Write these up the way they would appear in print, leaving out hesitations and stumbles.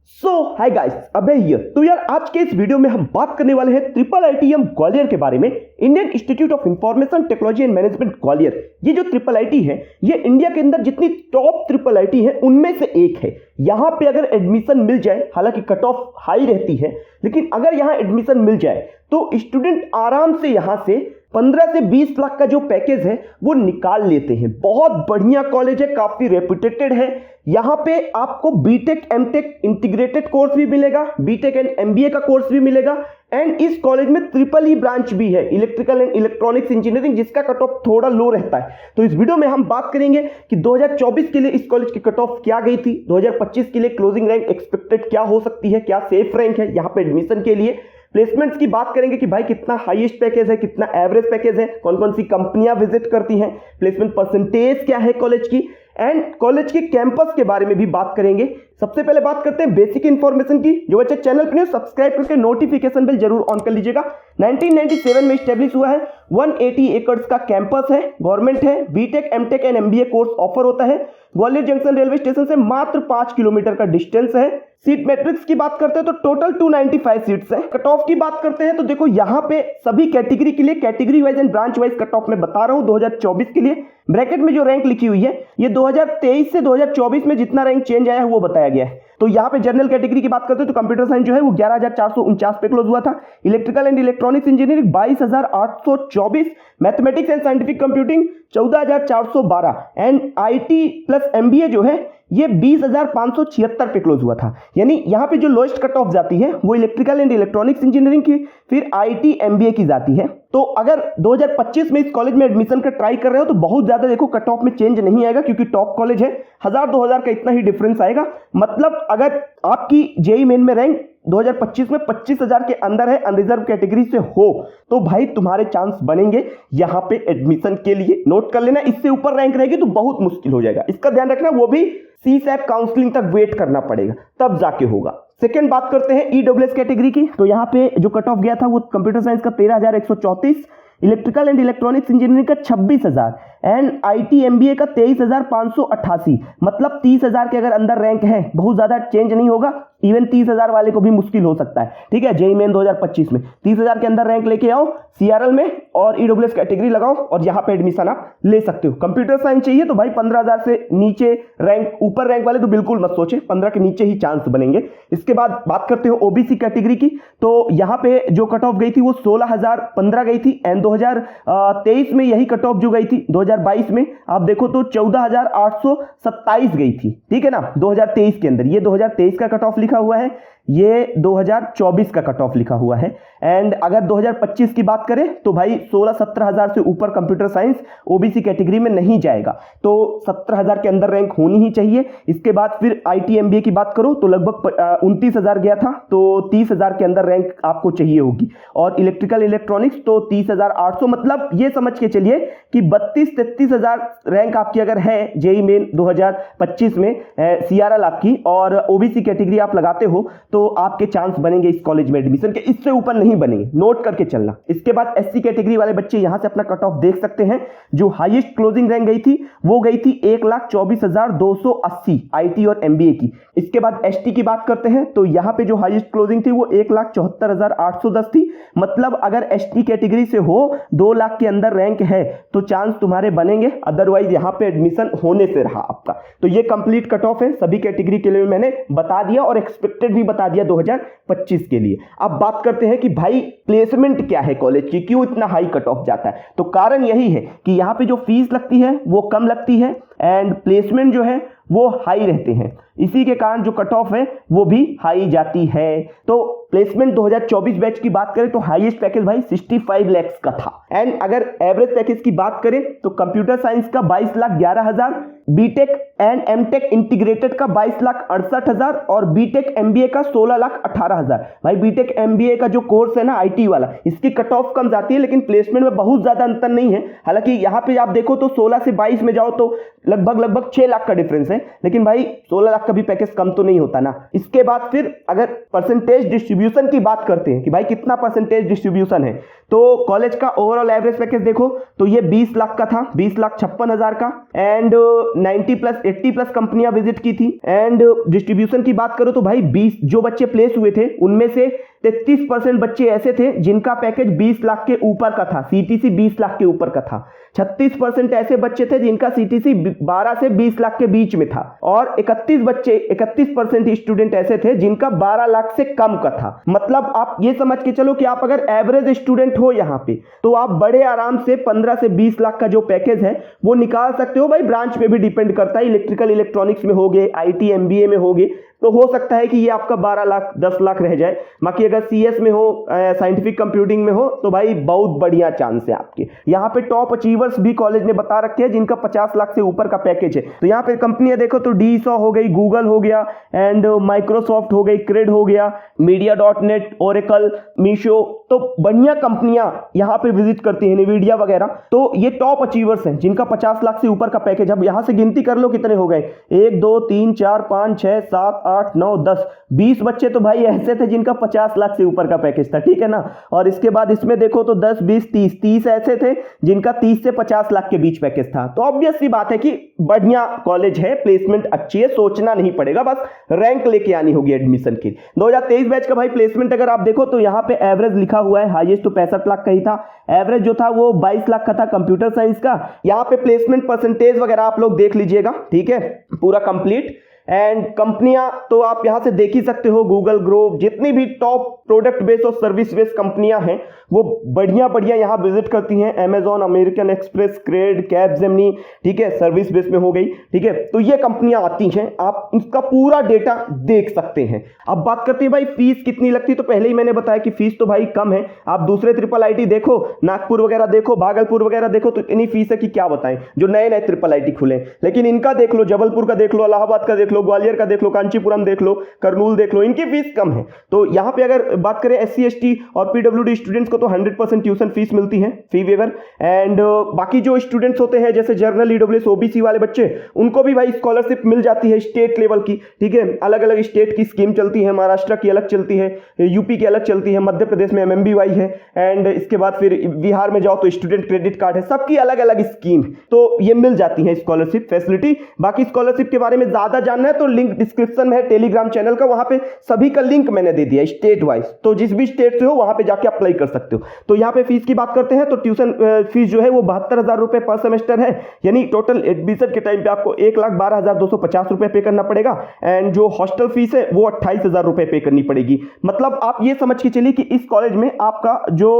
Hi guys, अबे here. तो यार आज के इस वीडियो में हम बात करने वाले हैं ट्रिपल आईटीएम ग्वालियर के बारे में। Indian institute of information technology and management Gwalior, ये जो ट्रिपल आईटी है ये इंडिया के अंदर जितनी टॉप ट्रिपल आईटी है उनमें से एक है। यहाँ पे अगर एडमिशन मिल जाए, हालांकि कट ऑफ हाई रहती है, लेकिन अगर यहाँ एडमिशन मिल जाए तो स्टूडेंट आराम से यहाँ से 15 से 20 लाख का जो पैकेज है वो निकाल लेते हैं। बहुत बढ़िया कॉलेज है, काफी रेपुटेटेड है। यहाँ पे आपको बीटेक एमटेक इंटीग्रेटेड कोर्स भी मिलेगा, बीटेक एंड एमबीए का कोर्स भी मिलेगा। एंड इस कॉलेज में ट्रिपल ई ब्रांच भी है, इलेक्ट्रिकल एंड इलेक्ट्रॉनिक्स इंजीनियरिंग, जिसका कट ऑफ थोड़ा लो रहता है। तो इस वीडियो में हम बात करेंगे कि 2024 के लिए इस कॉलेज की कट ऑफ क्या गई थी, 2025 के लिए क्लोजिंग रैंक एक्सपेक्टेड क्या हो सकती है, क्या सेफ रैंक है यहाँ पे एडमिशन के लिए। प्लेसमेंट्स की बात करेंगे कि भाई कितना हाईएस्ट पैकेज है, कितना एवरेज पैकेज है, कौन कौन सी कंपनियां विजिट करती हैं, प्लेसमेंट परसेंटेज क्या है कॉलेज की, एंड कॉलेज के कैंपस के बारे में भी बात करेंगे। सबसे पहले बात करते हैं बेसिक इंफॉर्मेशन की। जो बच्चे चैनल पर सब्सक्राइब करके नोटिफिकेशन बेल जरूर ऑन कर लीजिएगा। 1997 में स्टैब्लिश हुआ है, 180 एकड़ का कैंपस है, गवर्नमेंट है, BTech MTech and MBA course offer होता है। ग्वालियर जंक्शन रेलवे स्टेशन से मात्र 5 किलोमीटर का डिस्टेंस है। सीट मैट्रिक्स की बात करते हैं तो टोटल 295 सीट्स है। कट ऑफ की बात करते हैं तो देखो यहाँ पे सभी कैटेगरी के लिए category wise and branch wise cut off में बता रहा हूं। 2024 के लिए ब्रैकेट में जो रैंक लिखी हुई है ये 2023 से 2024 में जितना रैंक चेंज आया है वो बताया गया है। तो यहाँ पे जनरल कैटेगरी की बात करते हैं तो कंप्यूटर साइंस जो है वो 11,449 पे क्लोज हुआ था। Electrical and electronics engineering 22,824, mathematics and scientific computing 14,412 and IT plus MBA जो है ये 20,576 पे क्लोज हुआ था। यानी यहाँ पे जो लोएस्ट कट ऑफ जाती है वो इलेक्ट्रिकल एंड इलेक्ट्रॉनिक्स इंजीनियरिंग की, फिर आईटी एमबीए की जाती है। तो अगर 2025 में इस कॉलेज में एडमिशन का ट्राई कर रहे हो तो बहुत ज्यादा देखो कट ऑफ में चेंज नहीं आएगा, क्योंकि टॉप कॉलेज है। 1000-2000 का इतना ही डिफरेंस आएगा। मतलब अगर आपकी जेई मेन में रैंक 2025 में 25,000 के अंदर है, अनरिजर्व कैटेगरी से हो, तो भाई तुम्हारे चांस बनेंगे यहाँ पे एडमिशन के लिए। नोट कर लेना, इससे ऊपर रैंक रहेगी तो बहुत मुश्किल हो जाएगा। इसका ध्यान रखना, वो भी सीसैप काउंसलिंग तक वेट करना पड़ेगा, तब जाके होगा। सेकेंड बात करते हैं ईडब्ल्यूएस कैटेगरी की। तो यहाँ पे जो कट ऑफ गया था वो कंप्यूटर साइंस का 13,134, इलेक्ट्रिकल एंड इलेक्ट्रॉनिक्स इंजीनियरिंग का 26,000 एंड आईटी एमबीए का 23,588। मतलब 30,000 के अगर अंदर रैंक है, बहुत ज्यादा चेंज नहीं होगा। इवन 30,000 वाले को भी मुश्किल हो सकता है, ठीक है। जेई मेन 2025 में 30,000 के अंदर रैंक लेके आओ सीआरएल में और ईडब्ल्यूएस कैटेगरी लगाओ और यहाँ पे एडमिशन आप ले सकते हो। कंप्यूटर साइंस चाहिए तो भाई 15,000 से नीचे रैंक, ऊपर रैंक वाले तो बिल्कुल मत सोचे, 15 के नीचे ही चांस बनेंगे। इसके बाद बात करते हो ओबीसी कैटेगरी की। तो यहाँ पे जो कट ऑफ गई थी वो 16,015 गई थी एंड 2023 में यही कट ऑफ जो गई थी 2022 में आप देखो तो 14,827 गई थी, ठीक है ना, 2023 के अंदर। ये 2023 का कट ऑफ लिखा हुआ है, ये 2024 का कट ऑफ लिखा हुआ है। एंड अगर 2025 की बात करें तो भाई 16-17,000 से ऊपर कंप्यूटर साइंस ओबीसी कैटेगरी में नहीं जाएगा, तो 17,000 के अंदर रैंक होनी ही चाहिए। इसके बाद फिर आईटी एमबीए की बात करो तो लगभग 29,000 गया था, तो 30,000 के अंदर रैंक आपको चाहिए होगी। और इलेक्ट्रिकल इलेक्ट्रॉनिक्स तो 30,800, मतलब ये समझ के चलिए कि 32-33,000 रैंक आपकी अगर है जेई मेन 2025 में सीआरएल आपकी और ओबीसी कैटेगरी आप लगाते हो तो आपके चांस बनेंगे इस कॉलेज में एडमिशन के, इससे ऊपर नहीं बनेंगे। नोट करके चलना। इसके बाद एससी कैटेगरी वाले बच्चे यहां से अपना कट ऑफ देख सकते हैं। जो हाईएस्ट क्लोजिंग रैंक गई थी वो गई थी 1,24,280 आईटी और एमबीए की। इसके बाद एसटी की बात करते हैं तो यहां पे जो हाईएस्ट क्लोजिंग थी वो 1,74,810 थी। मतलब अगर एसटी कैटेगरी से हो 2 लाख के अंदर रैंक है तो चांस तुम्हारे बनेंगे, अदरवाइज यहां पे एडमिशन होने से रहा आपका। तो ये कंप्लीट कट ऑफ है, सभी कैटेगरी के लिए मैंने बता दिया और एक्सपेक्टेड भी बता दिया 2025 के लिए। अब बात करते हैं कि भाई प्लेसमेंट क्या है कॉलेज की, क्यों इतना हाई कट ऑफ जाता है। तो कारण यही है कि यहां पे जो फीस लगती है वो कम लगती है एंड प्लेसमेंट जो है वो हाई रहते हैं। इसी के कारण जो कट ऑफ है वो भी हाई जाती है। तो प्लेसमेंट 2024 बैच की बात करें तो हाईएस्ट पैकेज भाई 65 लाख का था। एंड अगर एवरेज पैकेज की बात करें तो कंप्यूटर साइंस का 22,11,000, बीटेक एंड एमटेक इंटीग्रेटेड का 22,68,000 और बीटेक एमबीए का 16,18,000। भाई बीटेक एमबीए का जो कोर्स है ना आईटी वाला, इसकी कट ऑफ कम जाती है लेकिन प्लेसमेंट में बहुत ज्यादा अंतर नहीं है। हालांकि यहाँ पे आप देखो तो 16 से 22 में जाओ तो लगभग 6 लाख का डिफरेंस है, लेकिन भाई 16 लाख का भी पैकेज कम तो नहीं होता ना। इसके बाद फिर अगर परसेंटेज डिस्ट्रीब्यूशन की बात करते हैं कि भाई कितना परसेंटेज डिस्ट्रीब्यूशन है, तो कॉलेज का ओवरऑल एवरेज पैकेज देखो तो ये 20 लाख का था, 20,56,000 का। एंड 90 प्लस 80 प्लस कंपनियां विजिट की थी। एंड डिस्ट्रीब्यूशन की बात करो तो भाई 20 जो बच्चे प्लेस हुए थे उनमें से 33% बच्चे ऐसे थे जिनका पैकेज 20 लाख के ऊपर का था, सीटीसी 20 लाख के ऊपर का था। 36% ऐसे बच्चे थे जिनका सीटीसी 12 से 20 लाख के बीच में था, और 31% स्टूडेंट ऐसे थे जिनका 12 लाख से कम का था। मतलब आप ये समझ के चलो कि आप अगर एवरेज स्टूडेंट हो यहाँ पे तो आप बड़े आराम से 15 से 20 लाख का जो पैकेज है वो निकाल सकते हो। भाई ब्रांच पे भी डिपेंड करता है, इलेक्ट्रिकल इलेक्ट्रॉनिक्स में होगे, आईटी एमबीए में होगे तो हो सकता है कि ये आपका 12 लाख 10 लाख रह जाए। बाकी अगर सीएस में हो, साइंटिफिक कंप्यूटिंग में हो तो भाई बहुत बढ़िया चांस है आपके। यहाँ पे टॉप अचीवर्स भी कॉलेज ने बता रखे हैं जिनका 50 लाख से ऊपर का पैकेज है। तो यहाँ पे कंपनियां देखो तो डीसॉ हो गई, गूगल हो गया, एंड माइक्रोसॉफ्ट हो गई, क्रेड हो गया, मीडिया.नेट, ओरेकल, मीशो, तो बढ़िया कंपनियां यहाँ पे विजिट करती हैं, NVIDIA वगैरह। तो ये टॉप अचीवर्स हैं जिनका 50 लाख से ऊपर का पैकेज। अब यहाँ से गिनती कर लो कितने हो गए, 1 2 3 4 5 6 7 8 9 10 20 बच्चे तो भाई ऐसे थे जिनका 50 लाख से ऊपर का पैकेज था, ठीक है ना। और इसके बाद इसमें देखो तो 10 20 30 ऐसे थे जिनका 30 से 50 लाख के बीच पैकेज था। तो ऑब्वियस सी बात है कि बढ़िया कॉलेज है, प्लेसमेंट अच्छी है, सोचना नहीं पड़ेगा, बस रैंक लेके आनी होगी एडमिशन की। 2023 बैच का भाई प्लेसमेंट अगर आप देखो तो यहाँ पे एवरेज लिखा हुआ है, हाईएस्ट तो 65 लाख का ही था, एवरेज जो था वो 22 लाख का था कंप्यूटर साइंस का। यहाँ पे प्लेसमेंट परसेंटेज वगैरह आप लोग देख लीजिएगा, ठीक है, पूरा कंप्लीट। एंड कंपनियां तो आप यहां से देख ही सकते हो, गूगल, ग्रोव, जितनी भी टॉप प्रोडक्ट बेस और सर्विस बेस कंपनियां हैं वो बढ़िया बढ़िया यहां विजिट करती हैं। Amazon, American Express, Cred, Capgemini, ठीक है, सर्विस बेस में हो गई, ठीक है। तो ये कंपनियां आती हैं, आप इसका पूरा डेटा देख सकते हैं। अब बात करते हैं भाई फीस कितनी लगती है। तो पहले ही मैंने बताया कि फीस तो भाई कम है। आप दूसरे ट्रिपल आईटी देखो, नागपुर वगैरह देखो, भागलपुर वगैरह देखो, तो इतनी फीस है कि क्या बताएं, जो नए नए ट्रिपल आईटी खुले। लेकिन इनका देख लो, जबलपुर का देख लो, इलाहाबाद का देख लो, ग्वालियर का देख लो, कांचीपुरम देख लो, करनूल देख लो, इनकी फीस कम है। तो यहां पे अगर बात करें SC ST और PWD स्टूडेंट्स को तो 100% ट्यूशन फीस मिलती है, फी वेवर। एंड बाकी जो स्टूडेंट्स होते हैं जैसे जर्नल, EWS, OBC वाले बच्चे, उनको भी भाई स्कॉलरशिप मिल जाती है स्टेट लेवल की, ठीक है। अलग अलग स्टेट की स्कीम चलती है, महाराष्ट्र की अलग चलती है, यूपी की अलग चलती है, मध्य प्रदेश में MMBY है, एंड इसके बाद फिर बिहार में जाओ तो स्टूडेंट क्रेडिट कार्ड है, सबकी अलग अलग स्कीम, तो ये मिल जाती है स्कॉलरशिप फैसिलिटी। बाकी स्कॉलरशिप के बारे में ज्यादा जानना है तो लिंक डिस्क्रिप्शन में है टेलीग्राम चैनल का, वहां पे सभी का लिंक मैंने दे दिया स्टेट वाइज, तो जिस भी स्टेट से हो वहां पे जाके अप्लाई कर सकते हो। तो यहाँ पे फीस की बात करते हैं तो ट्यूशन फीस जो है वो 72,000 रुपए पर सेमेस्टर है, यानी टोटल एडमिशन के टाइम पे आपको 1,12,250 रुपए पे करना पड़ेगा। एंड जो हॉस्टल फीस है वो 28,000 रुपए पे करनी पड़ेगी। मतलब आप ये समझ के चलिए कि इस कॉलेज में आपका जो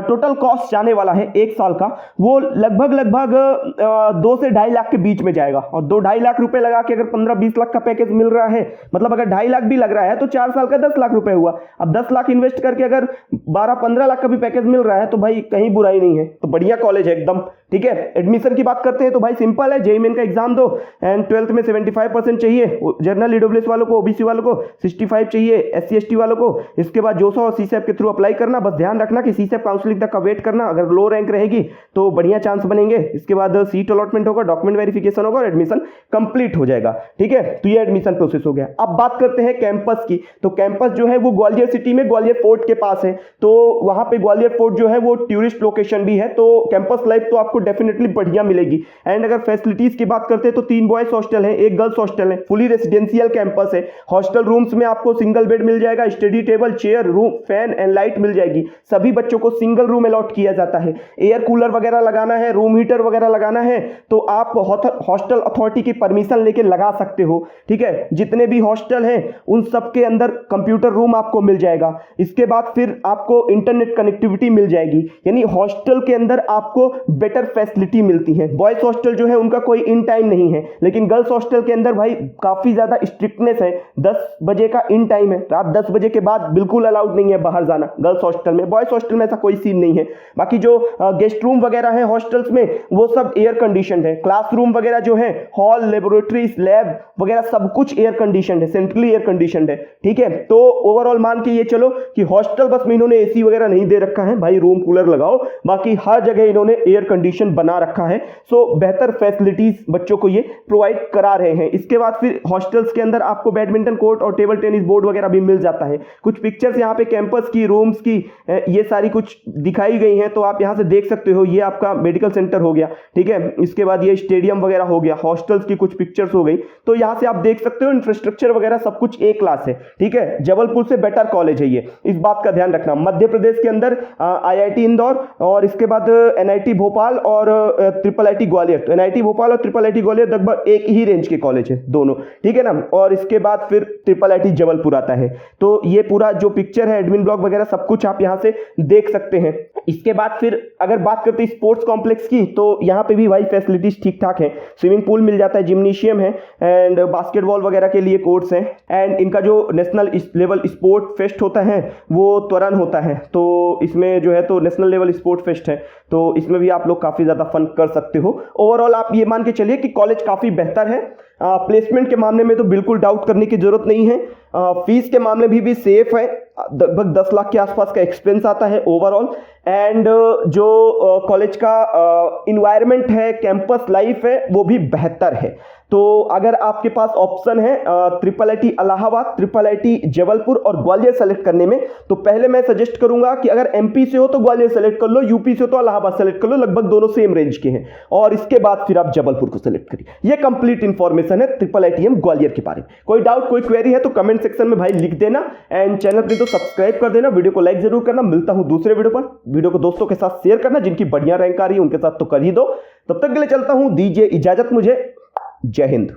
टोटल कॉस्ट जाने वाला है एक साल का, वो लगभग 2 से 2.5 लाख के बीच में जाएगा। और 2-2.5 लाख रुपए लगा के अगर 15-20 लाख का पैकेज मिल रहा है, मतलब अगर 2.5 लाख भी लग रहा है तो 4 साल का 10 लाख रुपए हुआ। अब 10 लाख इन्वेस्ट करके अगर 12-15 लाख का भी पैकेज मिल रहा है तो भाई कहीं बुराई नहीं है, तो बढ़िया कॉलेज है एकदम, ठीक है। एडमिशन की बात करते हैं तो भाई सिंपल है, JEE मेन का एग्जाम दो, एंड 12th में 75% चाहिए जनरल, EWS वालों को, OBC वालों को 65 चाहिए, SC ST वालों को। इसके बाद जोसो और CSAP के थ्रू अप्लाई करना, बस ध्यान रखना कि CSAP काउंसलिंग तक का वेट करना, अगर लो रैंक रहेगी तो बढ़िया चांस बनेंगे। इसके बाद सीट अलॉटमेंट होगा, डॉक्यूमेंट वेरिफिकेशन होगा और एडमिशन कंप्लीट हो जाएगा, ठीक है। तो ये एडमिशन प्रोसेस हो गया। अब बात करते हैं कैंपस की। तो कैंपस जो है वो ग्वालियर सिटी में ग्वालियर फोर्ट के पास है, तो वहां पे ग्वालियर फोर्ट जो है वो टूरिस्ट लोकेशन भी है, तो कैंपस लाइफ तो आपको डेफिनेटली बढ़िया मिलेगी। एंड अगर फैसिलिटीज की बात करते हैं तो 3 बॉयज हॉस्टल है, 1 गर्ल्स हॉस्टल है, फुली रेसिडेंशियल कैंपस है। हॉस्टल रूम्स में आपको सिंगल बेड मिल जाएगा, study table, chair, room, fan and light मिल जाएगी। सभी बच्चों को सिंगल रूम अलॉट किया जाता है। एयर कूलर वगैरह लगाना है, रूम हीटर वगैरह लगाना है तो आप हॉस्टल अथॉरिटी की परमिशन लेके लगा सकते हो, ठीक है। जितने भी हॉस्टल हैं उन सब के अंदर कंप्यूटर रूम आपको मिल जाएगा। इसके बाद फिर आपको इंटरनेट कनेक्टिविटी मिल जाएगी, यानी हॉस्टल के अंदर आपको बेटर फैसिलिटी मिलती है। बॉयज हॉस्टल जो है उनका कोई इन टाइम नहीं है, लेकिन गर्ल्स हॉस्टल के अंदर भाई काफी ज्यादा स्ट्रिक्टनेस है। 10 बजे का इन टाइम है, रात 10 बजे के बाद बिल्कुल अलाउड नहीं है बाहर जाना गर्ल्स हॉस्टल में। बॉयज हॉस्टल में ऐसा कोई सीन नहीं है। बाकी जो गेस्ट रूम वगैरह है हॉस्टल्स में वो सब एयर कंडीशन है। क्लासरूम वगैरह जो है, हॉल, लेबोरेटरीज, लैब वगैरह सब कुछ एयर कंडीशनड है, सेंट्रली एयर कंडीशनड है, ठीक है। तो ओवरऑल मान के ये चलो कि हॉस्टल बस में इन्होंने एसी वगैरह नहीं दे रखा है, भाई रूम कूलर लगाओ, बाकी हर जगह इन्होंने एयर कंडीशन बना रखा है। सो बेहतर फैसिलिटीज बच्चों को ये प्रोवाइड करा रहे हैं। इसके बाद फिर हॉस्टल्स के अंदर आपको बैडमिंटन कोर्ट और टेबल टेनिस बोर्ड वगैरह भी मिल जाता है। कुछ पिक्चर्स यहाँ पे कैंपस की, रूम्स की, ये सारी कुछ दिखाई गई हैं, तो आप यहाँ से देख सकते हो। ये आपका मेडिकल सेंटर हो गया, ठीक है। इसके बाद ये स्टेडियम वगैरह हो गया, हॉस्टल्स की कुछ पिक्चर्स हो गई। तो यहाँ से आप देख सकते हो इंफ्रास्ट्रक्चर वगैरह सब कुछ ए क्लास है, ठीक है। जबलपुर से बेटर कॉलेज है ये, इस बात का ध्यान रखना। मध्य प्रदेश के अंदर आईआईटी इंदौर और इसके बाद एनआईटी भोपाल और ट्रिपल आईटी ग्वालियर। तो एनआईटी भोपाल और ट्रिपल आईटी ग्वालियर लगभग एक ही रेंज के कॉलेज है दोनों, ठीक है ना। और इसके बाद फिर ट्रिपल आईटी जबलपुर आता है। तो ये पूरा जो पिक्चर है, एडमिन ब्लॉक वगैरह सब कुछ आप यहाँ से देख सकते हैं। इसके बाद फिर अगर बात करते हैं स्पोर्ट्स कॉम्प्लेक्स की, तो यहाँ पे भी भाई फैसिलिटीज ठीक ठाक है। स्विमिंग पूल मिल जाता है, जिम्नेशियम है एंड बास्केटबॉल वगैरह के लिए कोर्ट्स हैं। एंड इनका जो नेशनल लेवल स्पोर्ट फेस्ट होता है वो त्वरण होता है, तो इसमें जो है तो नेशनल लेवल स्पोर्ट फेस्ट है, तो इसमें भी आप लोग काफ़ी ज़्यादा फन कर सकते हो। ओवरऑल आप ये मान के चलिए कि कॉलेज काफ़ी बेहतर है। प्लेसमेंट के मामले में तो बिल्कुल डाउट करने की जरूरत नहीं है। फीस के मामले भी सेफ है, लगभग 10 लाख के आसपास का एक्सपेंस आता है ओवरऑल। एंड जो कॉलेज का इन्वायरमेंट है, कैंपस लाइफ है, वो भी बेहतर है। तो अगर आपके पास ऑप्शन है triple IT Allahabad, triple IT Jabalpur और ग्वालियर सेलेक्ट करने में, तो पहले मैं सजेस्ट करूंगा कि अगर एमपी से हो तो ग्वालियर सेलेक्ट कर लो, यूपी से हो तो इलाहाबाद सेलेक्ट कर लो, लगभग दोनों सेम रेंज के हैं। और इसके बाद फिर आप जबलपुर को सेलेक्ट करिए। ये कंप्लीट इंफॉर्मेशन है ट्रिपल आईटीएम ग्वालियर के बारे में। कोई डाउट, कोई क्वेरी है तो कमेंट सेक्शन में भाई लिख देना। एंड चैनल पे तो सब्सक्राइब कर देना, वीडियो को लाइक जरूर करना। मिलता हूं दूसरे वीडियो पर। वीडियो को दोस्तों के साथ शेयर करना, जिनकी बढ़िया रैंक आ रही है उनके साथ तो कर ही दो। तब तक के लिए चलता हूं, दीजिए इजाजत मुझे। जय हिंद।